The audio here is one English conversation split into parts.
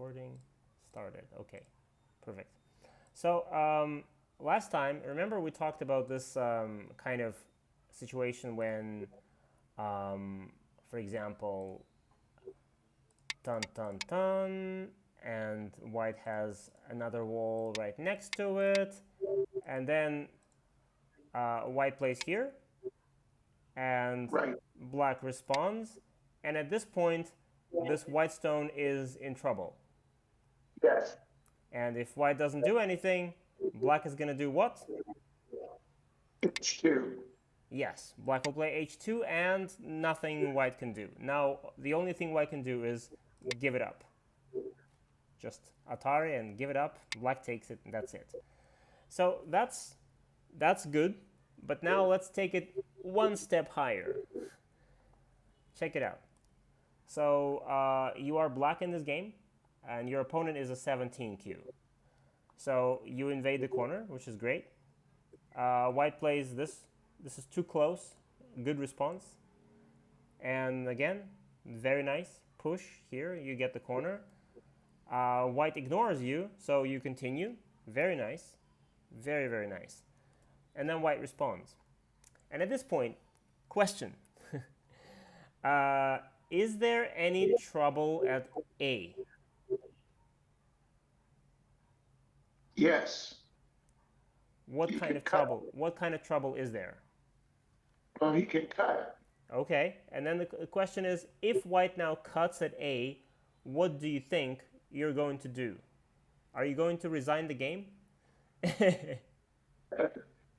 recording started. Okay, perfect. So last time, remember we talked about this kind of situation when, for example, dun dun dun, and white has another wall right next to it, and then white plays here, and Right. black responds, and at this point, this white stone is in trouble. Yes. And if white doesn't do anything, black is going to do what? H2. Yes, black will play h2 and nothing white can do. Now, the only thing white can do is give it up. Just Atari and give it up. Black takes it and that's it. So that's good. But now let's take it one step higher. Check it out. So you are black in this game, and your opponent is a 17q. So you invade the corner, which is great. White plays this. This is too close. Good response. And again, very nice. Push here. You get the corner. White ignores you, so you continue. Very nice. Very, very nice. And then white responds. And at this point, question. uh, is there any trouble at A? Yes. What He kind can of cut. trouble? What kind of trouble is there? Well, he can cut. Okay, and then the question is, if white now cuts at A, what do you think you're going to do? Are you going to resign the game?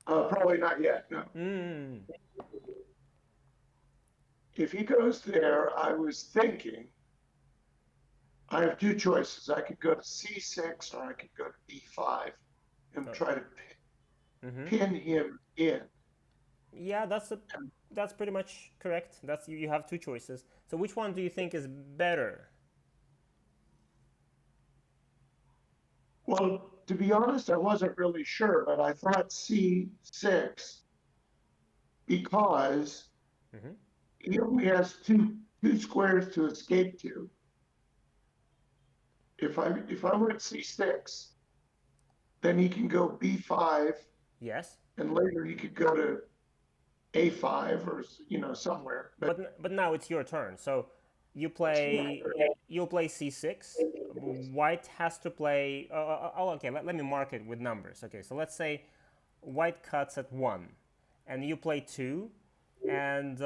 Probably not yet. No. Hmm. If he goes there, I was thinking I have two choices. I could go to C6 or I could go to B5 and Oh. try to Mm-hmm. pin him in. Yeah, that's pretty much correct. That's you have two choices. So which one do you think is better? Well, to be honest, I wasn't really sure, but I thought C6 because Mm-hmm. he only has two squares to escape to. If I went C6, then he can go B5, Yes, and later he could go to A5 or somewhere. But but now it's your turn. So it's you'll play c6. White has to play. Oh, okay. Let me mark it with numbers. Okay, so let's say white cuts at 1, and you play 2, and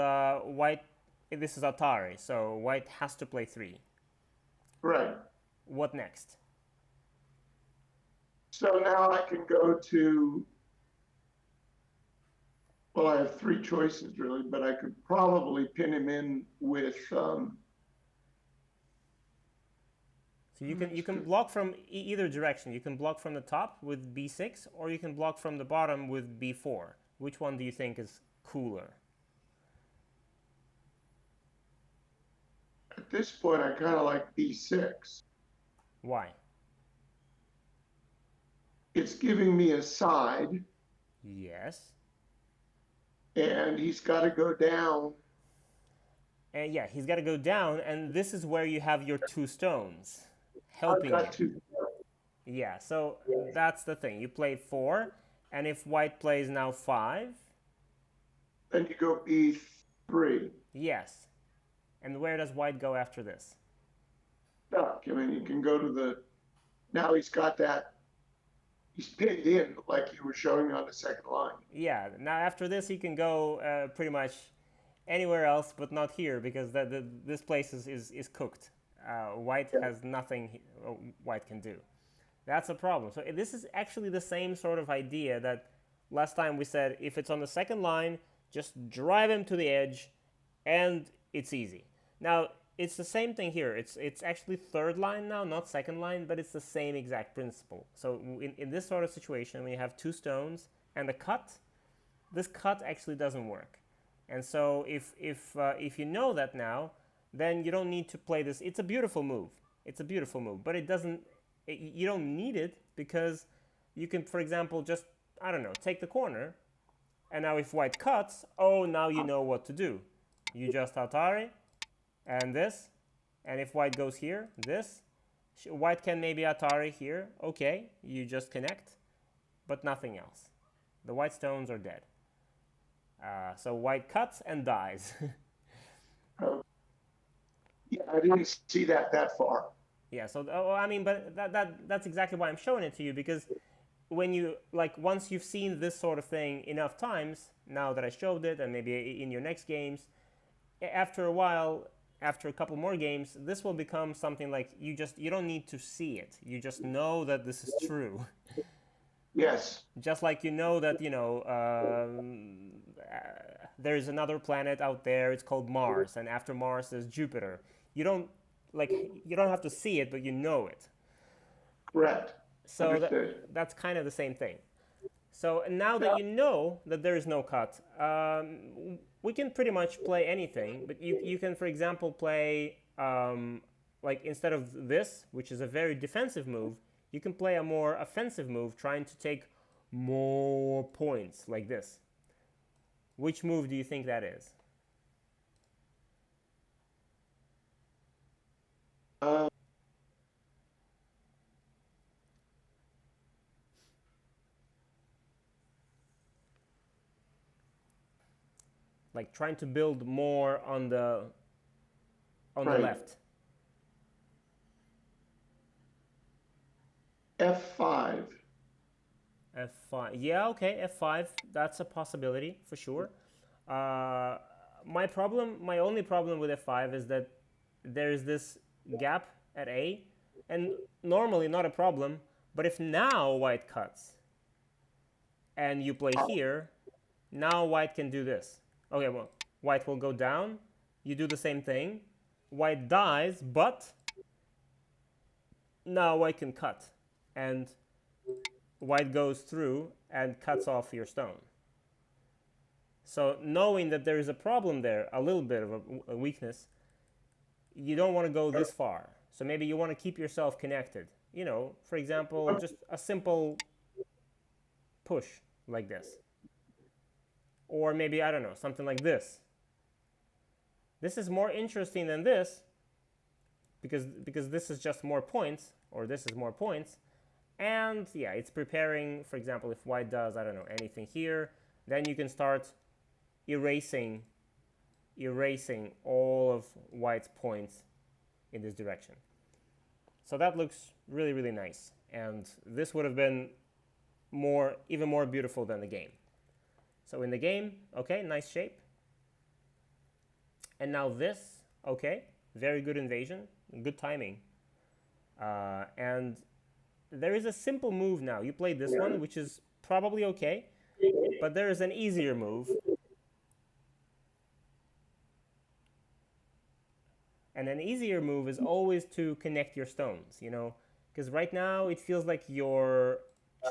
white. This is Atari, so white has to play 3. right. What next? So now I can go to, well, I have three choices really, but I could probably pin him in with, So you can block from either direction. You can block from the top with b6, or you can block from the bottom with b4. Which one do you think is cooler? at this point, I kind of like B6. Why? It's giving me a side, Yes. and he's got to go down. And yeah, he's got to go down, and this is where you have your two stones I've helping got you. to, Yeah, so that's the thing. You play 4, and if white plays now 5, then you go B3. yes. And where does white go after this? Stuck. I mean, you can go to now he's got that, he's pinned in like you were showing on the second line. Yeah, now after this, he can go pretty much anywhere else but not here because this place is cooked. White Yeah. has nothing white can do. That's a problem. So this is actually the same sort of idea that last time we said if it's on the second line, just drive him to the edge and it's easy. Now, it's the same thing here. It's actually third line now, not second line, but it's the same exact principle. So in this sort of situation, when you have two stones and a cut, this cut actually doesn't work. And so if you know that now, then you don't need to play this. It's a beautiful move. It's a beautiful move, but it doesn't. You don't need it because you can, for example, just I don't know, take the corner, and now if white cuts, oh, now you know what to do. You just Atari, and this, and if white goes here, this, White can maybe Atari here. Okay, you just connect, but nothing else. The white stones are dead. So white cuts and dies. Yeah, I didn't see that far. Yeah, so I mean, but that's exactly why I'm showing it to you, because when you like once you've seen this sort of thing enough times, now that I showed it, and maybe in your next games, after a while, after a couple more games, this will become something like you don't need to see it. You just know that this is true. Yes, Just like you know that there's another planet out there. It's called Mars, and after Mars there's Jupiter. You don't you don't have to see it, but you know it. correct. So Understood. that's kind of the same thing. So now that you know that there is no cut, we can pretty much play anything. But you can, for example, play like instead of this, which is a very defensive move, you can play a more offensive move, trying to take more points like this. Which move do you think that is? Uh, Like trying to build more on the right. left. F5. F5. Yeah, okay, F5. That's a possibility for sure. Uh, my only problem with F5 is that there's this gap at A, and normally not a problem. But if now white cuts and you play here, now white can do this. Okay, well, white will go down. You do the same thing. White dies, but now white can cut, and white goes through and cuts off your stone. So knowing that there is a problem there, a little bit of a weakness, you don't want to go this far. So maybe you want to keep yourself connected. For example, just a simple push like this. Or maybe, I don't know, something like this. This is more interesting than this because this is just more points, or this is more points. And yeah, it's preparing, for example, if white does, I don't know, anything here, then you can start erasing all of white's points in this direction. So that looks really, really nice. And this would have been even more beautiful than the game. So in the game, okay, nice shape. And now this, okay, very good invasion, good timing. And there is a simple move now. You played this one, which is probably okay, but there is an easier move. And an easier move is always to connect your stones, because right now it feels like your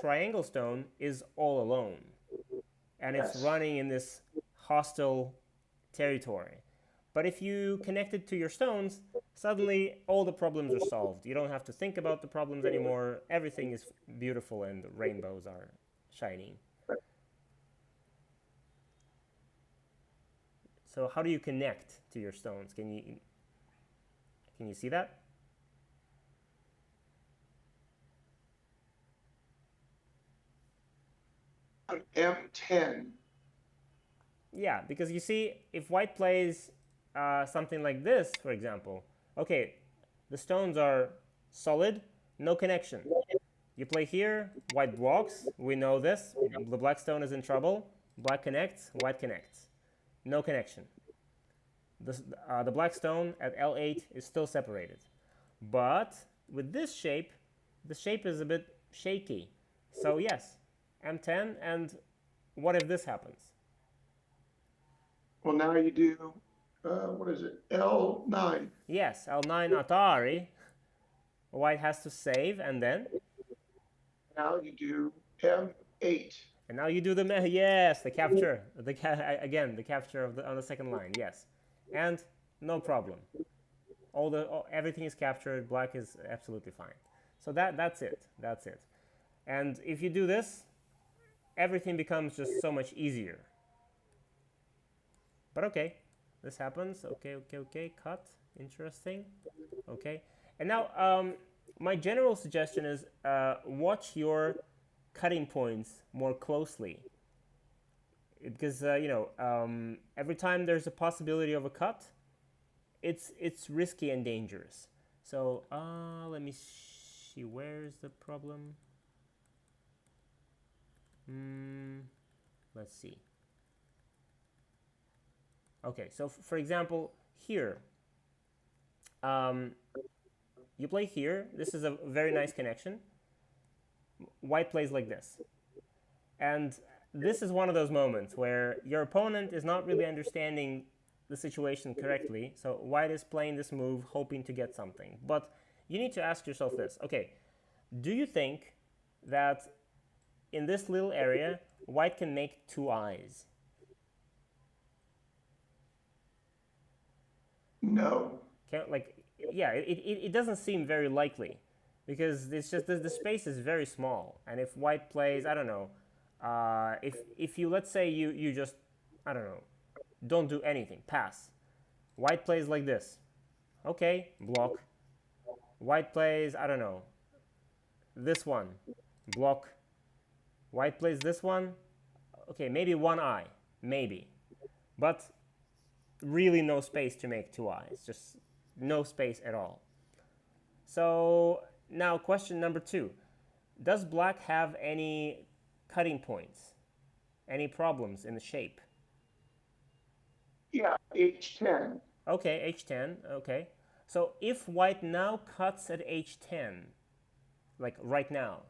triangle stone is all alone. And it's running in this hostile territory. But if you connect it to your stones, suddenly all the problems are solved. You don't have to think about the problems anymore. Everything is beautiful and the rainbows are shining. So how do you connect to your stones? Can you see that? On M10. Yeah, because you see, if white plays something like this, for example, okay, the stones are solid, no connection. You play here, white blocks, we know this, the black stone is in trouble, black connects, white connects. No connection. The black stone at L8 is still separated. But with this shape, the shape is a bit shaky. So yes, M10, and what if this happens? Well, now you do, what is it? L9. Yes, L9 Atari. White has to save, and then? Now you do M8. And now you do the yes, the capture. Again, the capture on the second line. Yes, and no problem. Everything is captured. Black is absolutely fine. So that's it. That's it. And if you do this, everything becomes just so much easier. But okay, this happens. Okay. Cut. Interesting. Okay. And now my general suggestion is watch your cutting points more closely, because every time there's a possibility of a cut, it's risky and dangerous. So let me see, where's the problem. Let's see. Okay, so for example, here, you play here. This is a very nice connection. White plays like this. And this is one of those moments where your opponent is not really understanding the situation correctly. So white is playing this move, hoping to get something. But you need to ask yourself this. Okay, do you think that in this little area, white can make two eyes? No. It doesn't seem very likely, because it's just the space is very small. And if white plays, I don't know, if you, let's say you just, I don't know, don't do anything, pass. White plays like this. Okay, block. White plays, I don't know, this one, block. White plays this one. Okay, maybe one eye, maybe. But really no space to make two eyes, just no space at all. So now question number 2. Does black have any cutting points? Any problems in the shape? Yeah, H10. Okay, H10, okay. So if white now cuts at H10, like right now,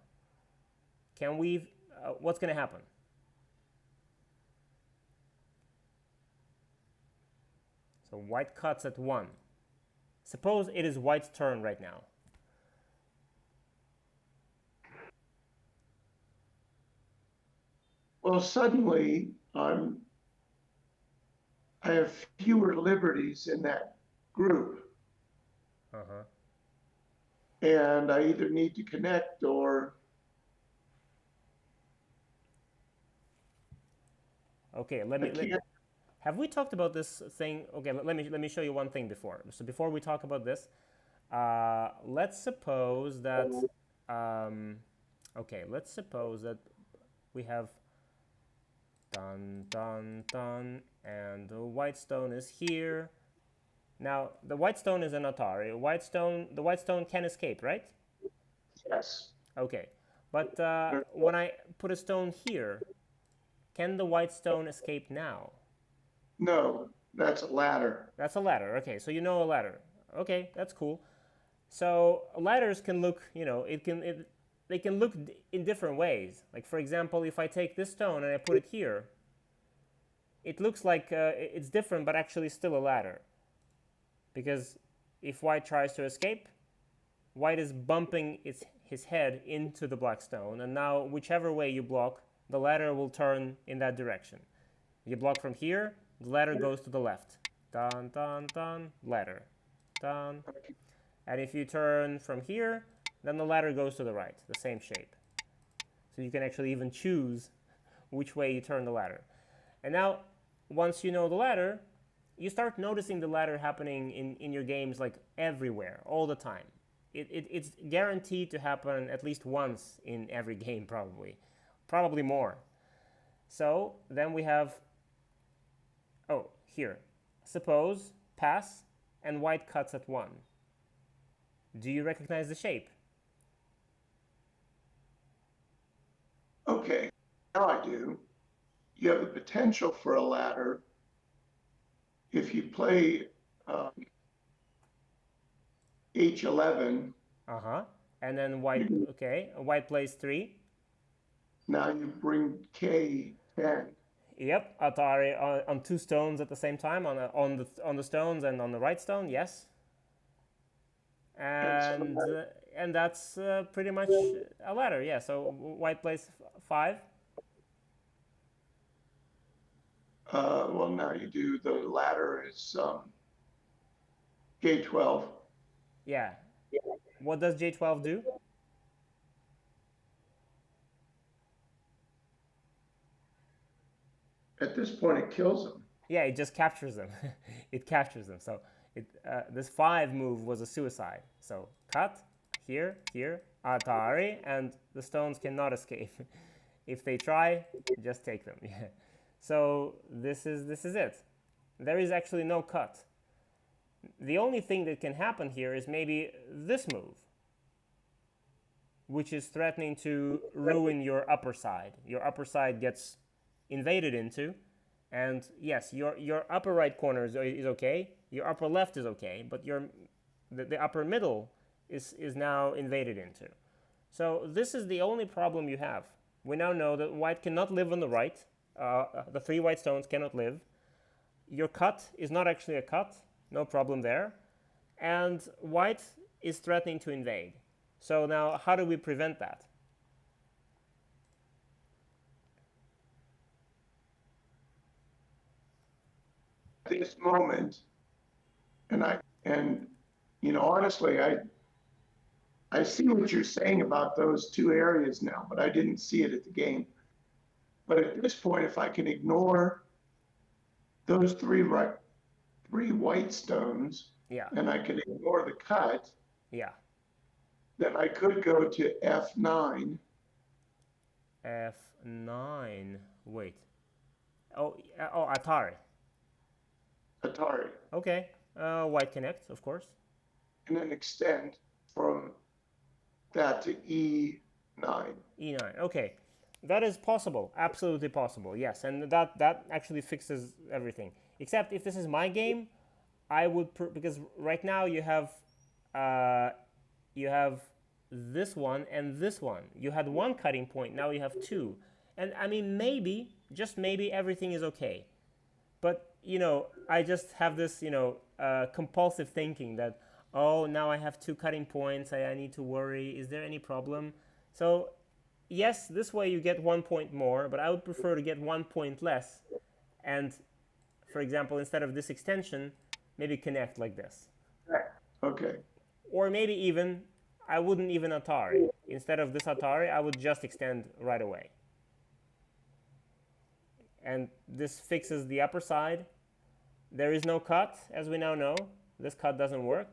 can we, what's going to happen? So white cuts at 1. Suppose it is white's turn right now. Well, suddenly I have fewer liberties in that group, Uh-huh. and I either need to connect or Okay, I can't. have we talked about this thing? Okay, let me show you one thing before. So before we talk about this, let's suppose that okay, let's suppose that we have done, done, done, and the white stone is here. Now the white stone is an Atari. The white stone can escape, right? Yes. Okay, but when I put a stone here, can the white stone escape now? No, that's a ladder. That's a ladder. Okay, so you know a ladder. Okay, that's cool. So ladders can look, they can look in different ways. Like for example, if I take this stone and I put it here, it looks like it's different, but actually still a ladder. Because if white tries to escape, white is bumping his head into the black stone, and now whichever way you block, the ladder will turn in that direction. You block from here, the ladder goes to the left. Dun, dun, dun, ladder. Dun. And if you turn from here, then the ladder goes to the right, the same shape. So you can actually even choose which way you turn the ladder. And now, once you know the ladder, you start noticing the ladder happening in your games like everywhere, all the time. It's guaranteed to happen at least once in every game, probably more. So then we have, oh, here, suppose pass and white cuts at 1. Do you recognize the shape? Okay, now I do. You have the potential for a ladder if you play H11. Uh-huh. And then white, okay, white plays 3. Now you bring K10. Yep, Atari on 2 stones at the same time, on the stones and on the right stone, yes. And that's pretty much a ladder, yeah. So white plays 5. Well, now you do the ladder is K12. Yeah. What does J12 do? At this point, it kills them. Yeah, it just captures them. It captures them. So this 5 move was a suicide. So cut here, here, Atari, and the stones cannot escape. If they try, just take them. Yeah. So this is it. There is actually no cut. The only thing that can happen here is maybe this move, which is threatening to ruin your upper side. Your upper side gets invaded into, and yes, your upper right corner is okay, your upper left is okay, but the upper middle is now invaded into. So this is the only problem you have. We now know that white cannot live on the right. The 3 white stones cannot live. Your cut is not actually a cut, no problem there. And white is threatening to invade. So now how do we prevent that? At this moment, honestly, I see what you're saying about those 2 areas now, but I didn't see it at the game. But at this point, if I can ignore those 3 white stones, Yeah, and I can ignore the cut, yeah. then I could go to F9. F9. Wait. Oh, Atari. Atari, Okay. White connect, of course. and then extend from that to E9. E9. Okay. That is possible. Absolutely possible. Yes, and that actually fixes everything. Except if this is my game, I would because right now you have this one and this one. You had 1 cutting point, now you have 2. And I mean, maybe, just maybe, everything is okay. But, I just have this, compulsive thinking that, oh, now I have 2 cutting points, I need to worry, is there any problem? So, yes, this way you get 1 point more, but I would prefer to get 1 point less. And, for example, instead of this extension, maybe connect like this. Okay. Or maybe even, I wouldn't even Atari. Instead of this Atari, I would just extend right away. And this fixes the upper side. There is no cut, as we now know. This cut doesn't work.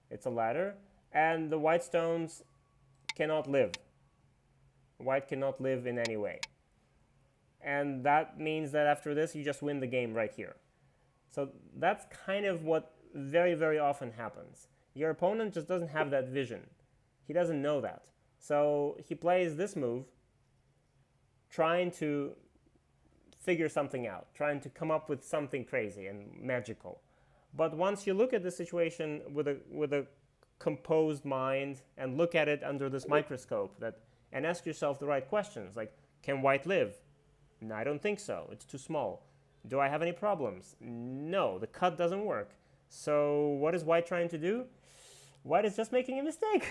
It's a ladder. And the white stones cannot live. White cannot live in any way. And that means that after this, you just win the game right here. So that's kind of what very, very often happens. Your opponent just doesn't have that vision. He doesn't know that. So he plays this move, trying to figure something out, trying to come up with something crazy and magical. But once you look at the situation with a composed mind and look at it under this microscope and ask yourself the right questions, like, can white live? No, I don't think so. It's too small. Do I have any problems? No, the cut doesn't work. So what is white trying to do? White is just making a mistake.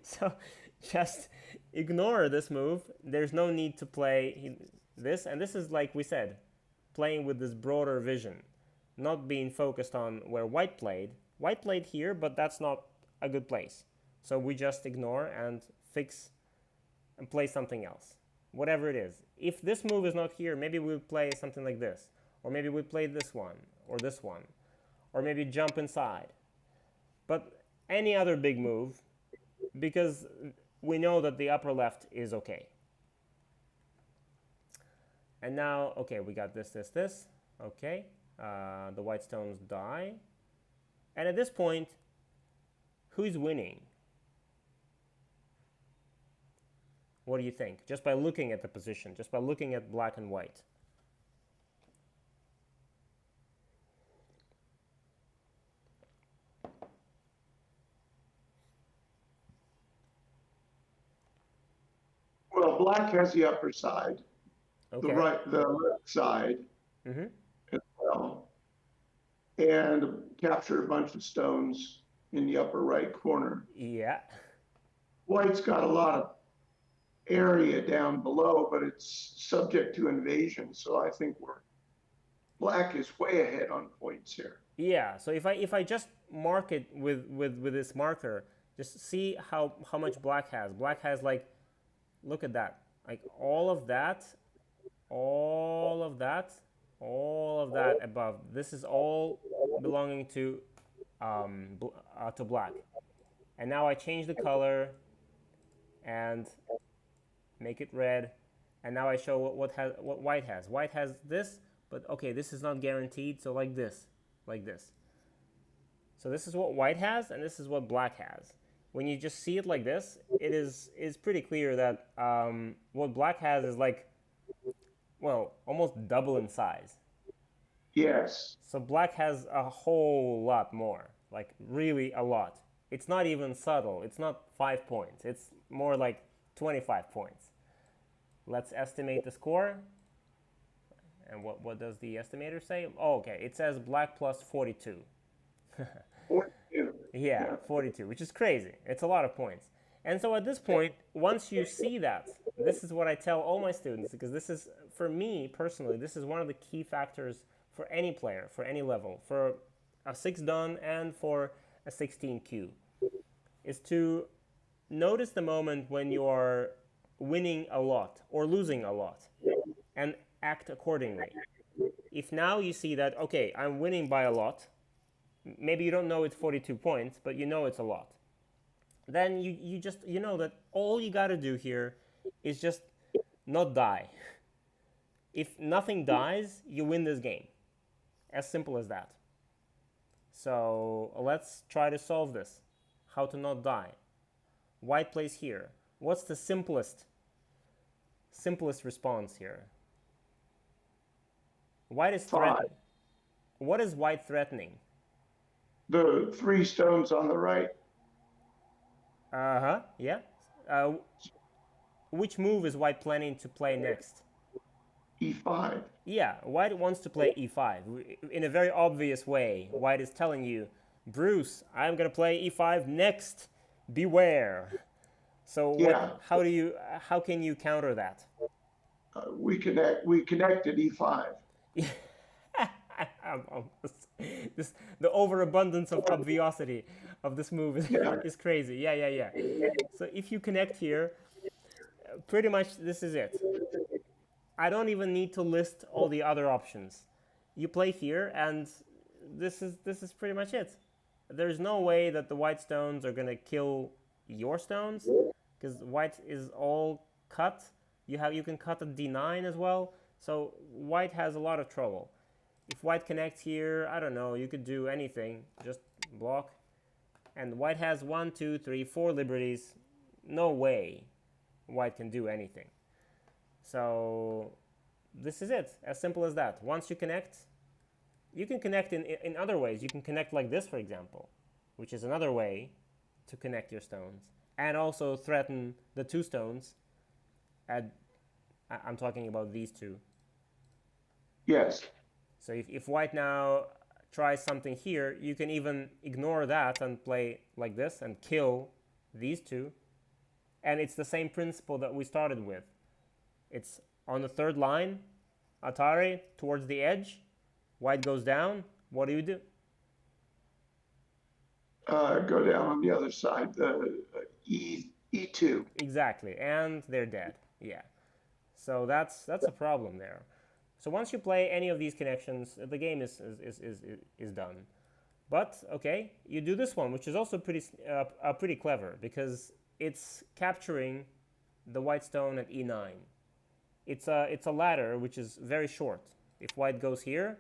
So just ignore this move. There's no need to play this. And this is, like we said, playing with this broader vision, not being focused on where white played. White played here, but that's not a good place. So we just ignore and fix and play something else, whatever it is. If this move is not here, maybe we'll play something like this, or maybe we play this one, or maybe jump inside. But any other big move, because we know that the upper left is okay. And now, okay, we got this. Okay, the white stones die. And at this point, who's winning? What do you think? Just by looking at the position, just by looking at black and white. Well, black has the upper side, Okay. the left side Mm-hmm. as well, and capture a bunch of stones in the upper right corner. Yeah. White's got a lot of area down below, but it's subject to invasion. So I think black is way ahead on points here. Yeah. So if I just mark it with this marker, just see how much black has. Black has, like, look at that, like all of that above. This is all belonging to black. And now I change the color and make it red. And now I show what white has. White has this, but okay, this is not guaranteed, so like this, like this. So this is what white has, and this is what black has. When you just see it like this, it is pretty clear that what black has is like, well, almost double in size. Yes. So black has a whole lot more, like really a lot. It's not even subtle. It's not 5 points. It's more like 25 points. Let's estimate the score. And what does the estimator say? Oh, okay. It says black plus 42. 42. Yeah, 42, which is crazy. It's a lot of points. And so at this point, once you see that, this is what I tell all my students, because this is, for me personally, this is one of the key factors for any player, for any level, for a 6 Dan and for a 16Q, is to notice the moment when you are winning a lot or losing a lot and act accordingly. If now you see that, okay, I'm winning by a lot, maybe you don't know it's 42 points, but you know it's a lot, then you know that all you got to do here is just not die. If nothing dies, you win this game. As simple as that. So let's try to solve this. How to not die. White plays here. What's the simplest response here? White is threatening. What is white threatening? The 3 stones on the right. Yeah. Which move is white planning to play next? E5. Yeah, white wants to play e5. In a very obvious way, white is telling you, Bruce, I'm going to play e5 next. Beware. So Yeah. how can you counter that? We connected E5. The overabundance of obviosity of this move is crazy. Yeah. So if you connect here, pretty much this is it. I don't even need to list all the other options. You play here, and this is pretty much it. There's no way that the white stones are gonna kill your stones, because white is all cut. You can cut a d9 as well. So white has a lot of trouble. If white connects here, I don't know, you could do anything, just block. And white has 1, 2, 3, 4 liberties. No way white can do anything. So this is it, as simple as that. Once you connect, you can connect in other ways. You can connect like this, for example, which is another way to connect your stones, and also threaten the 2 stones. I'm talking about these 2. Yes. So if white now tries something here, you can even ignore that and play like this and kill these 2. And it's the same principle that we started with. It's on the 3rd line, Atari towards the edge, white goes down. What do? Go down on the other side, the E2. Exactly, and they're dead. Yeah. So that's a problem there. So once you play any of these connections, the game is done. But okay, you do this one, which is also pretty clever, because it's capturing the white stone at E9. It's a ladder which is very short. If white goes here,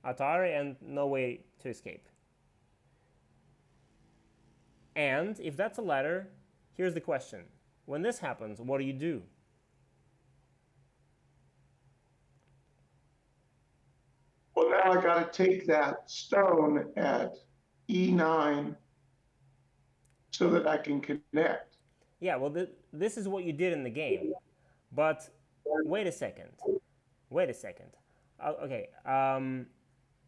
Atari, and no way to escape. And if that's a ladder, here's the question. When this happens, what do? Well, now I got to take that stone at E9 so that I can connect. Yeah, well, this is what you did in the game. But wait a second. Okay.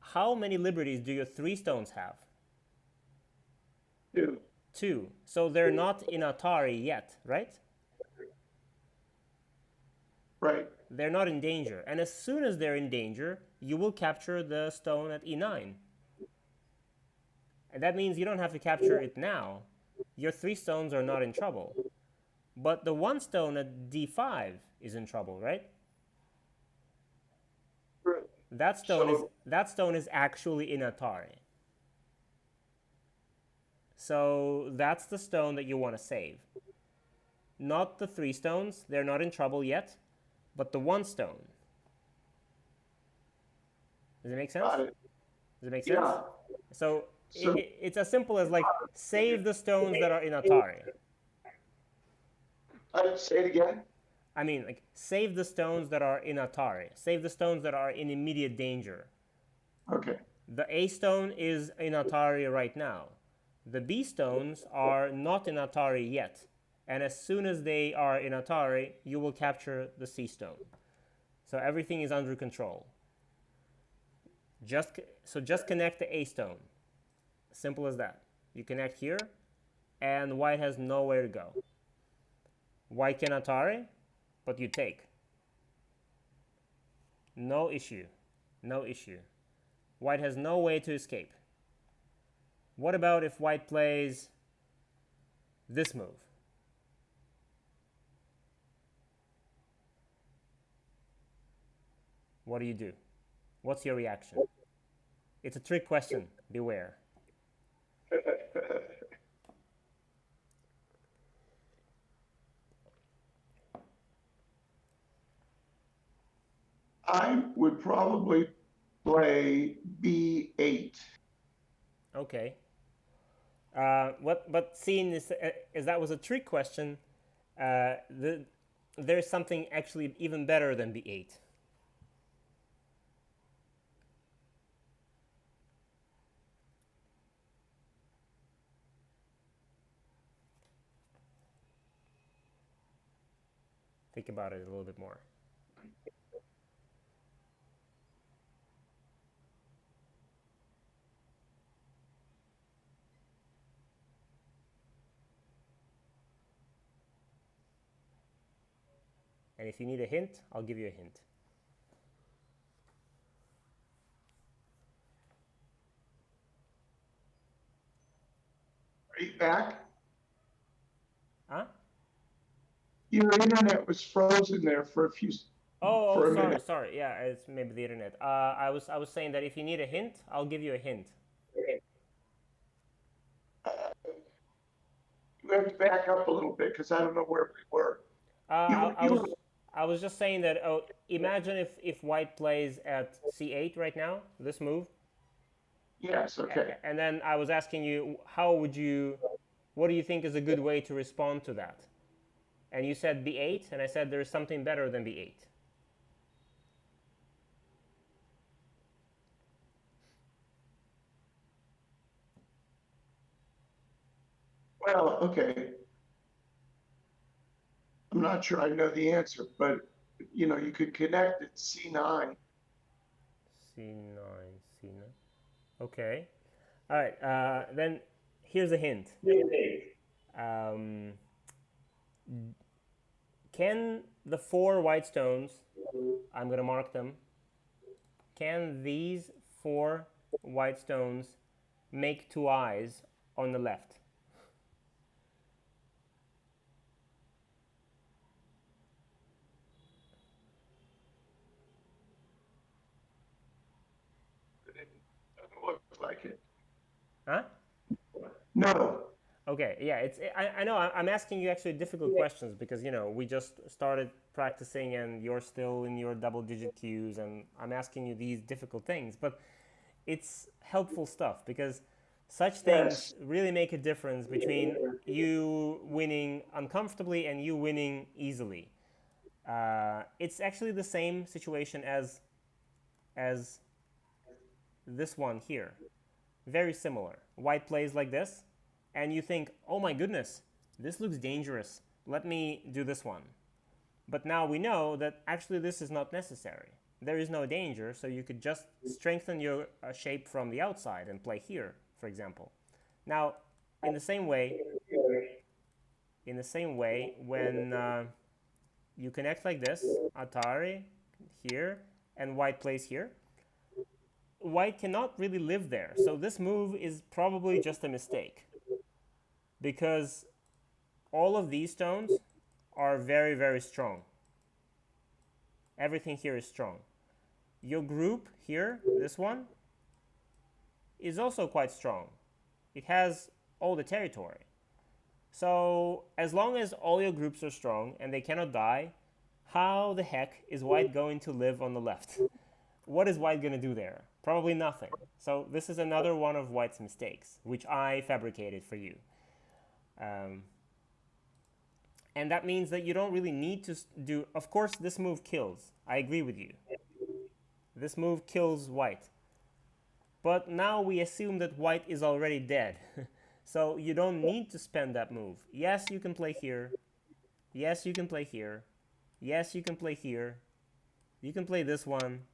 How many liberties do your 3 stones have? 2. 2. So they're not in Atari yet, right? Right. They're not in danger. And as soon as they're in danger, you will capture the stone at E9. And that means you don't have to capture it now. Your 3 stones are not in trouble. But the 1 stone at D5 is in trouble, right? Right. That stone is actually in Atari. So that's the stone that you want to save. Not the 3 stones, they're not in trouble yet, but the 1 stone. Does it make sense? Got it. Does it make sense? Yeah. So So it's as simple as like save the stones that are in Atari. say it again. I mean, like save the stones that are in Atari. Save the stones that are in immediate danger. Okay. The A stone is in Atari right now. The B stones are not in Atari yet. And as soon as they are in Atari, you will capture the C stone. So everything is under control. Just connect the A stone. Simple as that. You connect here, and white has nowhere to go. White can Atari, but you take. No issue. No issue. White has no way to escape. What about if white plays this move? What do you do? What's your reaction? It's a trick question. Beware. I would probably play B8. Okay. But seeing this, as that was a trick question, there's something actually even better than B8. Think about it a little bit more. And if you need a hint, I'll give you a hint. Are you back? Huh? Your internet was frozen there for a Sorry, minute. sorry. Yeah, it's maybe the internet. I was saying that if you need a hint, I'll give you a hint. You have to back up a little bit because I don't know where we were. I was just saying that. Oh, imagine if white plays at c8 right now, this move. Yes. Okay. And then I was asking you, what do you think is a good way to respond to that? And you said b8, and I said there's something better than b8. Well, okay. I'm not sure I know the answer, but you could connect at C9. c9, c9. Okay. All right. Then here's a hint. Um, can the 4 white stones, I'm going to mark them, can these 4 white stones make 2 eyes on the left? It doesn't look like it. Huh? No. Okay, yeah, I know I'm asking you actually difficult questions because we just started practicing and you're still in your double-digit cues, and I'm asking you these difficult things, but it's helpful stuff because such things really make a difference between you winning uncomfortably and you winning easily. It's actually the same situation as this one here. Very similar. White plays like this, and you think, oh my goodness, this looks dangerous. Let me do this one. But now we know that actually this is not necessary. There is no danger, so you could just strengthen your shape from the outside and play here, for example. Now, in the same way, when you connect like this, Atari here, and white plays here, white cannot really live there. So this move is probably just a mistake because all of these stones are very, very strong. Everything here is strong. Your group here, this one, is also quite strong. It has all the territory. So as long as all your groups are strong and they cannot die, how the heck is white going to live on the left? What is white going to do there? Probably nothing. So this is another one of white's mistakes, which I fabricated for you. And that means that you don't really need to do... Of course, this move kills. I agree with you. This move kills white. But now we assume that white is already dead. So you don't need to spend that move. Yes, you can play here. Yes, you can play here. Yes, you can play here. You can play this one.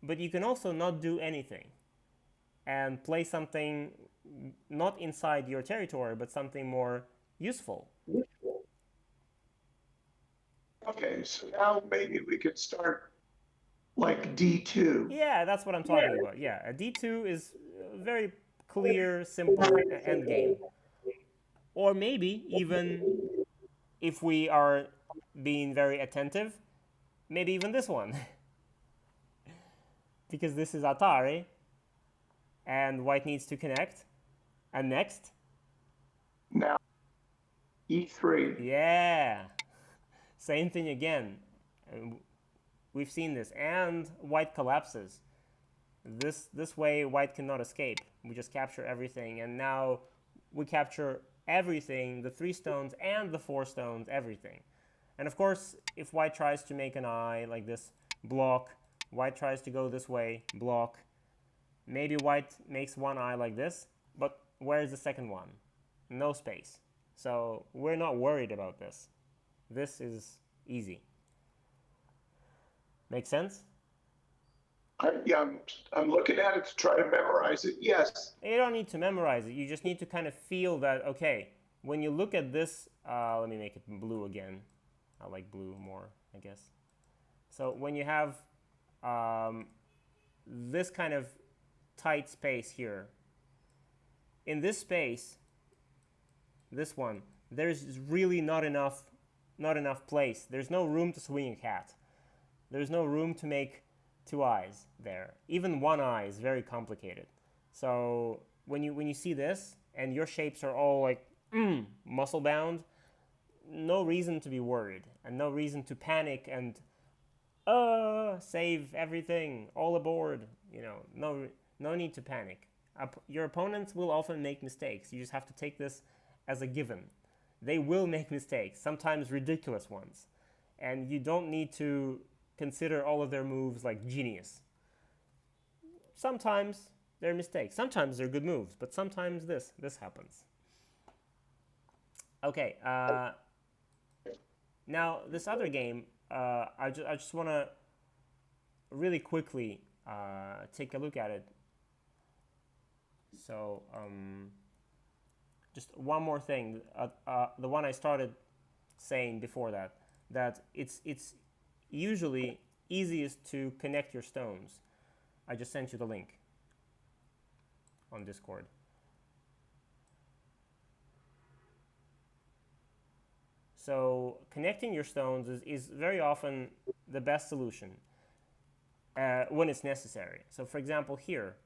But you can also not do anything and play something not inside your territory, but something more useful. Okay, so now maybe we could start like D2. Yeah, that's what I'm talking about. Yeah, a D2 is a very clear, simple end game. Or maybe even if we are being very attentive, maybe even this one. Because this is Atari, and white needs to connect. And next? Now, E3. Yeah, same thing again. We've seen this, and white collapses. This way, white cannot escape. We just capture everything, and now we capture everything, the 3 stones and the 4 stones, everything. And of course, if white tries to make an eye like this, block. White tries to go this way, block. Maybe white makes one eye like this, but where's the second one? No space. So we're not worried about this. This is easy. Make sense? I'm looking at it to try to memorize it. Yes. You don't need to memorize it. You just need to kind of feel that, okay, when you look at this, let me make it blue again. I like blue more, I guess. So when you have this kind of tight space here, in this space, this one, there's really not enough place. There's no room to swing a cat. There's no room to make 2 eyes there. Even 1 eye is very complicated. So when you see this and your shapes are all like muscle bound, no reason to be worried and no reason to panic and save everything, all aboard. No need to panic. Your opponents will often make mistakes. You just have to take this as a given. They will make mistakes, sometimes ridiculous ones, and you don't need to consider all of their moves like genius. Sometimes they're mistakes. Sometimes they're good moves, but sometimes this happens. Okay, now this other game, I just want to really quickly take a look at it. So just one more thing, the one I started saying before that it's usually easiest to connect your stones. I just sent you the link on Discord. So connecting your stones is very often the best solution when it's necessary. So for example here,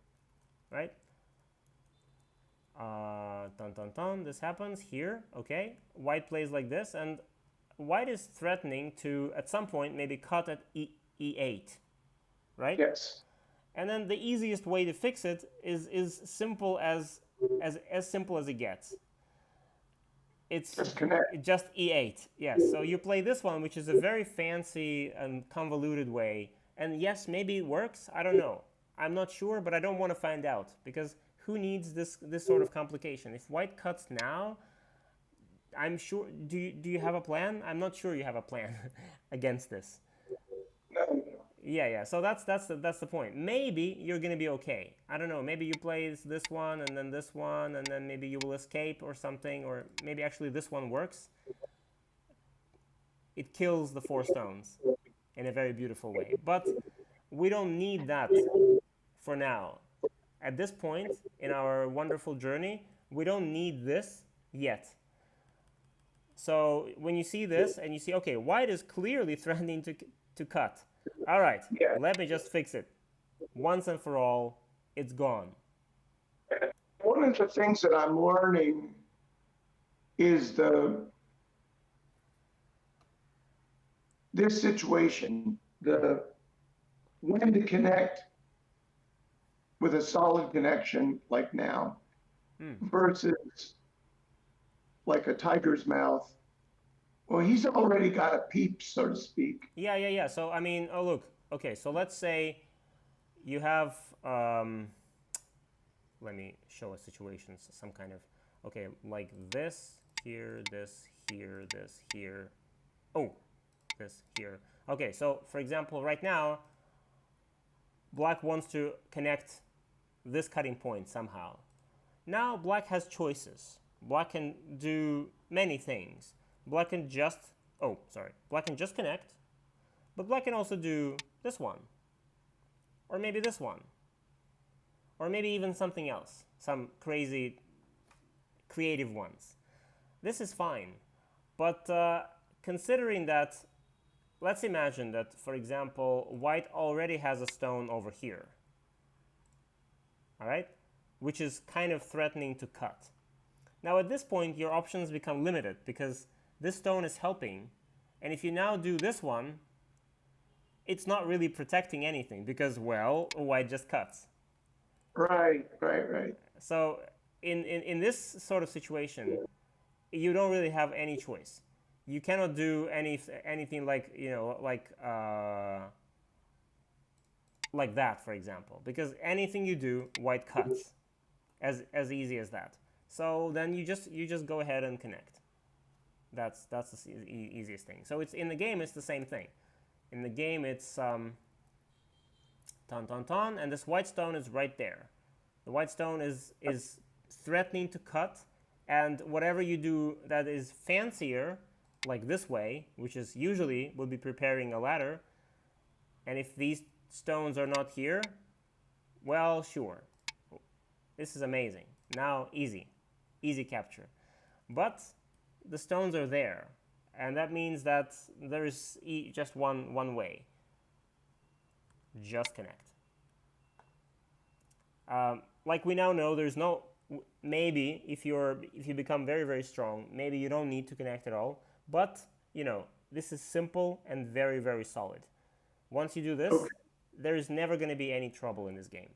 right? This happens here, okay? White plays like this, and white is threatening to, at some point, maybe cut at E8, right? Yes. And then the easiest way to fix it is simple as simple as it gets. It's just E8, yes. So you play this one, which is a very fancy and convoluted way. And yes, maybe it works. I don't know. I'm not sure, but I don't want to find out, because who needs this sort of complication? If white cuts now, I'm sure. Do you have a plan? I'm not sure you have a plan against this. No. Yeah. So that's the point. Maybe you're gonna be okay. I don't know. Maybe you play this one and then this one, and then maybe you will escape or something, or maybe actually this one works. It kills the 4 stones in a very beautiful way. But we don't need that for now. At this point in our wonderful journey, we don't need this yet. So when you see this and you see, okay, white is clearly threatening to cut. All right, Let me just fix it. Once and for all, it's gone. One of the things that I'm learning is this situation, when to connect with a solid connection like now versus like a tiger's mouth. Well, he's already got a peep, so to speak. Yeah. So I mean, oh look, okay. So let's say you have. Let me show a situation, some kind of, okay, like this here, this here, this here. Oh, this here. Okay, so for example, right now, black wants to connect this cutting point somehow. Now black has choices. Black can do many things. Black can just, black can just connect, but black can also do this one, or maybe this one, or maybe even something else, some crazy creative ones. This is fine, but considering that, let's imagine that, for example, white already has a stone over here, all right, which is kind of threatening to cut. Now at this point, your options become limited because this stone is helping, and if you now do this one, it's not really protecting anything because, well, white just cuts. Right. So in this sort of situation, you don't really have any choice. You cannot do anything like, like that, for example, because anything you do, white cuts, as easy as that. So then you just go ahead and connect. That's the easiest thing. So it's in the game, it's the same thing. In the game, it's ton, and this white stone is right there. The white stone is threatening to cut, and whatever you do that is fancier, like this way, which is usually will be preparing a ladder, and if these stones are not here, well, sure. This is amazing. Now, easy capture. But the stones are there, and that means that there is just one way. Just connect. Like we now know, there's no, maybe if you become very, very strong, maybe you don't need to connect at all. But this is simple and very, very solid. Once you do this, there is never going to be any trouble in this game.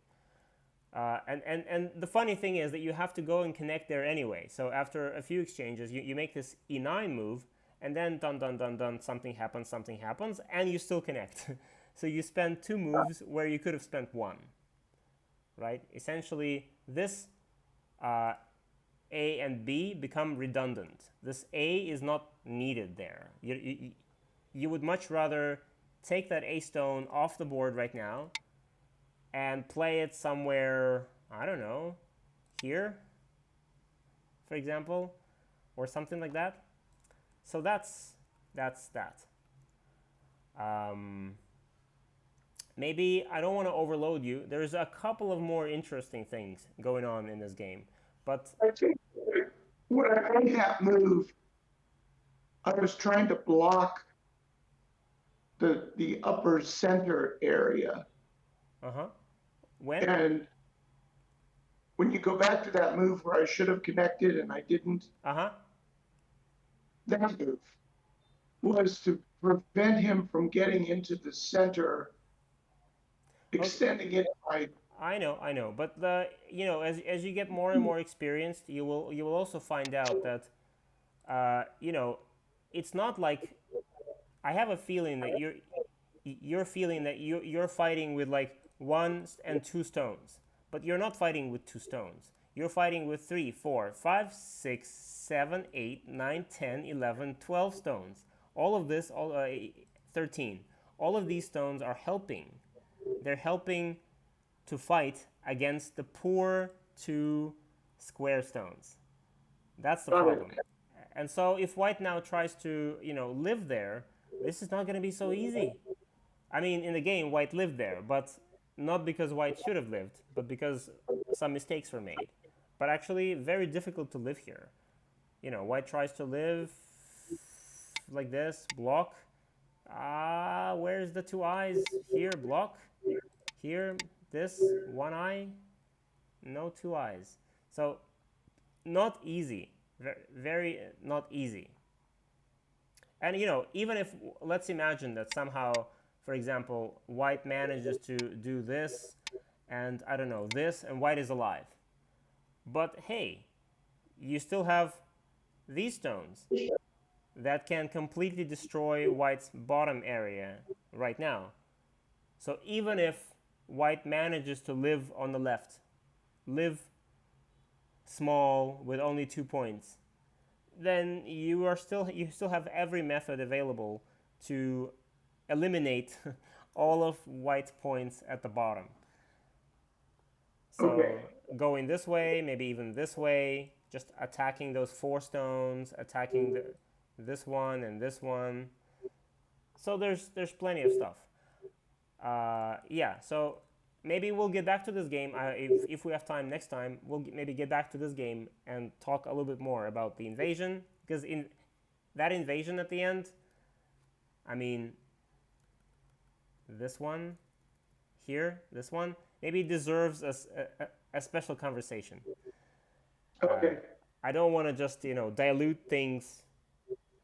And the funny thing is that you have to go and connect there anyway. So after a few exchanges, you make this E9 move, and then done, something happens, and you still connect. So you spend 2 moves where you could have spent 1. Right? Essentially, this A and B become redundant. This A is not needed there. You would much rather take that A stone off the board right now and play it somewhere, I don't know, here, for example, or something like that. So that's that. Maybe I don't want to overload you. There's a couple of more interesting things going on in this game, but I think when I made that move, I was trying to block the upper center area. When? And when you go back to that move where I should have connected and I didn't, that move was to prevent him from getting into the center, extending it by. I know, but as you get more and more experienced, you will also find out that it's not like, I have a feeling that you're feeling that you're fighting with like 1 and 2 stones, but you're not fighting with 2 stones. You're fighting with 3, 4, 5, 6, 7, 8, 9, 10, 11, 12 stones. All of this, 13. All of these stones are helping. They're helping to fight against the poor 2 square stones. That's the problem. And so if white now tries to, live there, this is not going to be so easy. I mean, in the game, white lived there, but not because white should have lived, but because some mistakes were made. But actually, very difficult to live here. White tries to live like this, block. Where's the 2 eyes? Here, block. Here, this, 1 eye. No 2 eyes. So not easy, very not easy. And even if, let's imagine that somehow, for example, white manages to do this, and I don't know, this, and white is alive. But hey, you still have these stones that can completely destroy white's bottom area right now. So even if white manages to live on the left, live small with only 2 points, then you still have every method available to eliminate all of white's points at the bottom. So Okay. going this way, maybe even this way, just attacking those 4 stones, attacking this one and this one. So there's plenty of stuff. Yeah, so maybe we'll get back to this game. If we have time next time, we'll maybe get back to this game and talk a little bit more about the invasion. Because in that invasion at the end, I mean, this one here, this one, maybe deserves a special conversation. Okay. I don't want to just, dilute things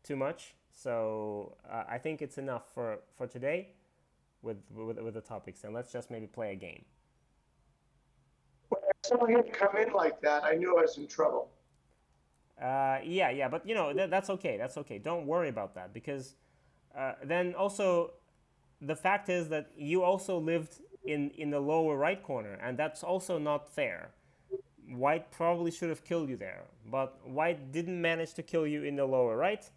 too much. So I think it's enough for today with the topics, and let's just maybe play a game. When someone had come in like that, I knew I was in trouble. Yeah, but that's okay. That's okay. Don't worry about that, because then also the fact is that you also lived in the lower right corner, and that's also not fair. White probably should have killed you there, but white didn't manage to kill you in the lower right.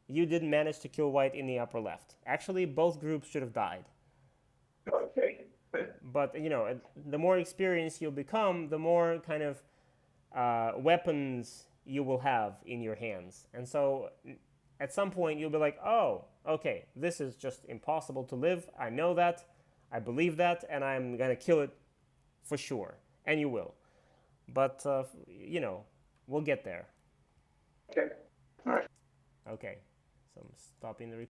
You didn't manage to kill white in the upper left. Actually, both groups should have died. Okay. But the more experienced you'll become, the more kind of weapons you will have in your hands. And so at some point you'll be like, oh, okay, this is just impossible to live. I know that, I believe that, and I'm gonna kill it for sure. And you will. But we'll get there. Okay. All right. Okay, so I'm stopping the recording.